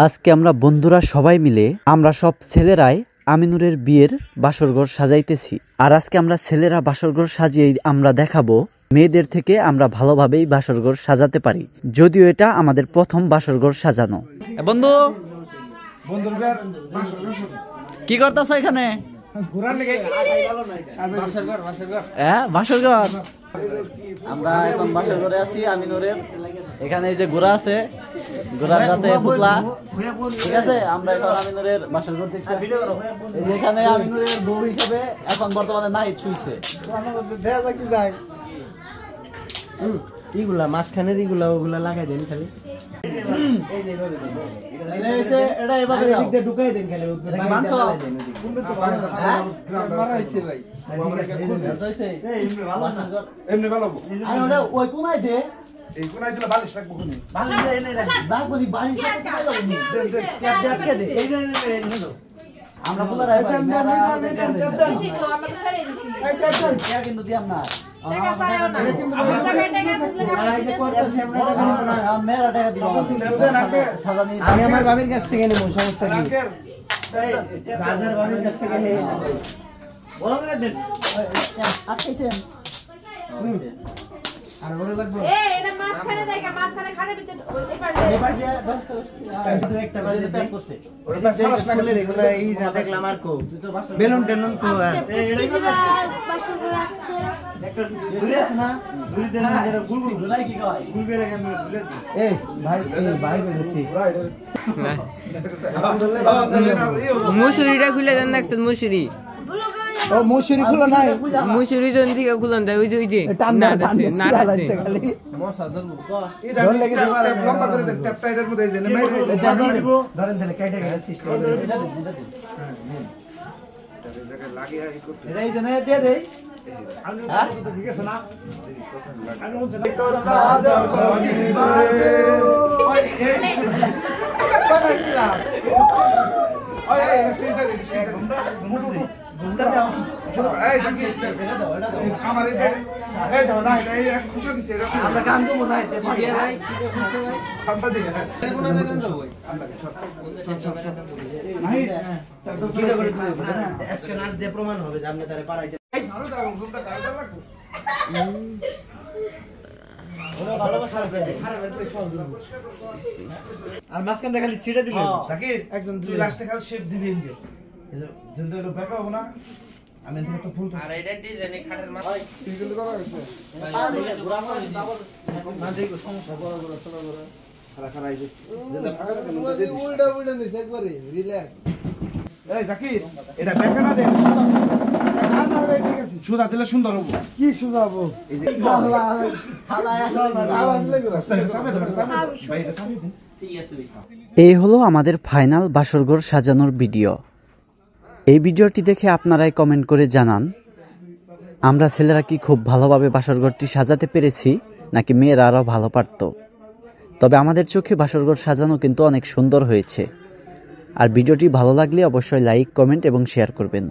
আজকে আমরা বন্ধুরা সবাই মিলে আমরা সব ছেলেরাই আমিনুরের বিয়ের বাসরঘর সাজাইতেছি। আর আজকে আমরা ছেলেরা বাসরঘর সাজিয়ে আমরা দেখাবো মেয়েদের থেকে আমরা ভালোভাবেই বাসরঘর সাজাতে পারি, যদিও এটা আমাদের প্রথম বাসরঘর সাজানো। বন্ধু কি করতেছ এখানে? বাসরঘর আমরা এখন বাসরঘরে আছি আমিনুরের। এখানে এই যে ঘোড়া আছে, ঘোড়ার সাথে পুতলা, ঠিক আছে। আমরা এখন আমিনুরের বাসরঘর দেখছি। এখানে আমিনুরের বউ হিসেবে এখন বর্তমানে নাহিদ শুইছে। ইগুলা মাঝখানের ইগুলা ওগুলা লাগাই দেন খালি। আমরা আমি আমার বাবির কাছ থেকে নেবো, সমস্যা কি? যার বাবির কাছ থেকে নিয়ে যাবো। আর বড় লাগবে এটা মাছখানে দেখা, মাছখানে খাড়ে ভিতর ওই পাশে দুটো একটা বাজে প্যাক করছে। ওটা সারাস না করলে এগুলো এই না দেখলাম আর কো বেলুন টেলুন কো বাসু রাখছে একটা ঘুরে আছে না, ঘুরে দেন না, যেটা গুলগুল ঘুরাই কি কয় গুলবে রেখে আমি ঘুরে এই ভাই বলেছি মুসুরিটা খুলে দেন, দেখছেন মুসুরি? ও মুসুরি খুলো নাই, মুসুরি জন থেকে খুলন দেয়, ওই যে টান্না টান্না লাগছে খালি মশা ধরবো। এটা লেগে যাবে লম্বা করে দেন, ট্যাপ টাইডার মধ্যে এই যে এটা ধরেন দিলে কেটে গেছে সিস্টেম। এটা লাগিয়ে এটা এই জন্য দিয়ে দেই। হ্যাঁ ঠিক আছে না? আমি বলছি রাজা করিবারে ওই এই ওই এই সিস্টার গুন্ডা দাও ছোট এই দেখি এটা দাও আমার এই এই দাও না এটা এই খুশি দিছে আমরা কান দেব না এতে ভাই ভাই কি খুশি ভাই খাসা দিয়ে কোন দেন দাও ভাই আমরা সব নাই তো কি করে দিবে না আজকে নাচ দিয়ে প্রমাণ হবে যে আপনি তারে পারাইছে। এই ধরো দাও গুন্ডা দাও লাগবে ওরা ভালোবাসা রাখবে খারাপ হলে সব দিব। আর মাসখান দেখালি ছিড়ে দিবে তাকে একজন দুই লাস্টে খালি শেপ দিবে ইনকে জিন্দা হলো বেকা হবে না। আমি এখানে তো ফুল আর এটা ডিজাইনে খাটের মাথা কি কিন্তু করা হইছে ঘোরা করে না দেখো সমস্যা বড় বড় ছোট বড় খারা খারা আইছে জিন্দা ফাঁকা কেন উল্টা উল্টা নিছে একবারে রিল্যাক্স। এই জাকির এটা বেকা না দে সুতা না ওরে ঠিক আছে, সুতা দিলে সুন্দর হবে। কি সুতা হবে? এই যে হালা হালা এখন আওয়াজ লাগে সামনে ধরে সামনে বাইরে সামনে দিন। ঠিক আছে এই হলো আমাদের ফাইনাল বাসরঘর সাজানোর ভিডিও। এই ভিডিওটি দেখে আপনারাই কমেন্ট করে জানান আমরা ছেলেরা কি খুব ভালোভাবে বাসরঘরটি সাজাতে পেরেছি নাকি মেয়েরা আরও ভালো পারত। তবে আমাদের চোখে বাসরঘর সাজানো কিন্তু অনেক সুন্দর হয়েছে। আর ভিডিওটি ভালো লাগলে অবশ্যই লাইক, কমেন্ট এবং শেয়ার করবেন।